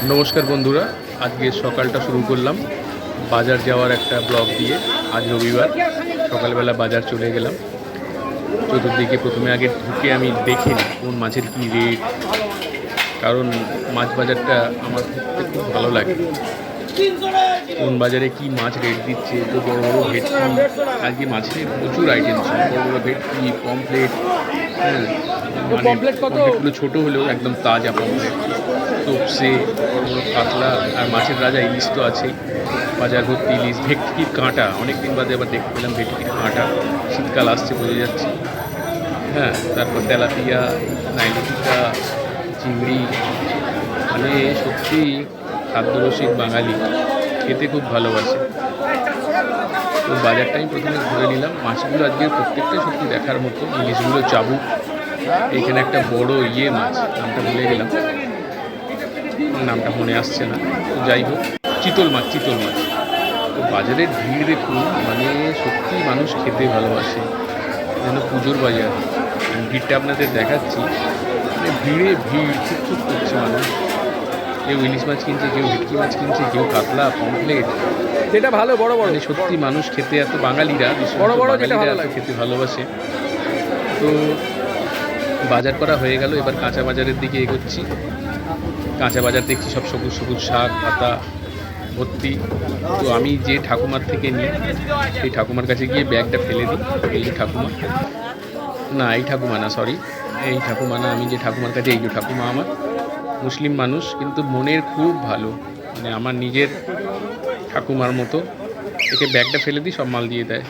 নমস্কার বন্ধুরা, আজকে সকালটা শুরু করলাম বাজার যাওয়ার একটা ব্লগ দিয়ে। আজ রবিবার, সকালবেলা বাজার চলে গেলাম। চতুর্দিকে প্রথমে আগে ঢুকে আমি দেখে নিই কোন মাছের কী রেট, কারণ মাছ বাজারটা আমার ঘুরতে খুব ভালো লাগে। কোন বাজারে কি মাছ রেট দিচ্ছে, তো বড় বড় ভেটকি, আজকে মাছের প্রচুর আইটেম ছিল। বড় বড় ভেটকি, পমফ্লেট, হ্যাঁ মানে পমফ্লেটগুলো ছোটো হলেও একদম তাজা পমফ্লেট, তোপসে, বড় বড় কাতলা, আর মাছের রাজা ইলিশ তো আছেই। বাজার ভর্তি ইলিশ, ভেটকির কাঁটা, অনেক দিন বাদে আবার দেখতে পেলাম ভেটকির কাঁটা। শীতকাল আসছে বোঝা যাচ্ছে। হ্যাঁ, তারপর তেলাপিয়া, নাইলটিকা, চিংড়ি, মানে সত্যি খাদ্যরসিক বাঙালি, খেতে খুব ভালোবাসে। তো বাজারটা আমি প্রথমে ঘুরে নিলাম। মাছগুলো আজকে প্রত্যেকটাই সত্যি দেখার মতো। ইলিশগুলো চাবুক, এইখানে একটা বড় মাছ, নামটা ভুলে গেলাম, নামটা মনে আসছে না। তো যাই হোক, চিতল মাছ। তো বাজারের ভিড় দেখুন, মানে সত্যি মানুষ খেতে ভালোবাসে, যেন পুজোর বাজার। আমি ভিড়টা আপনাদের দেখাচ্ছি, মানে ভিড়ে ভিড় চুপ করছে মানুষ। কেউ ইলিশ মাছ কিনছে, কেউ ভেটকি মাছ কিনছে, কেউ কাতলা, পমফ্লেট, যেটা ভালো বড় বড়, মানে সত্যি মানুষ খেতে এত বাঙালিরা, বড় বড় বাঙালিরা খেতে ভালোবাসে। তো বাজার করা হয়ে গেল, এবার কাঁচা বাজারের দিকে এগোচ্ছি। কাঁচা বাজার দেখছি সব সবুজ সবুজ শাক পাতা ভর্তি। তো আমি যে ঠাকুমার থেকে নিই, সেই ঠাকুমার কাছে গিয়ে ব্যাগটা ফেলে দিই। এই যে ঠাকুমা, না এই ঠাকুমা না, সরি, এই ঠাকুমা না, আমি যে ঠাকুমার কাছে, এই যে ঠাকুমা আমার মুসলিম মানুষ, কিন্তু মনের খুব ভালো, মানে আমার নিজের ঠাকুমার মতো। একে ব্যাগটা ফেলে দিই, সব মাল দিয়ে দেয়।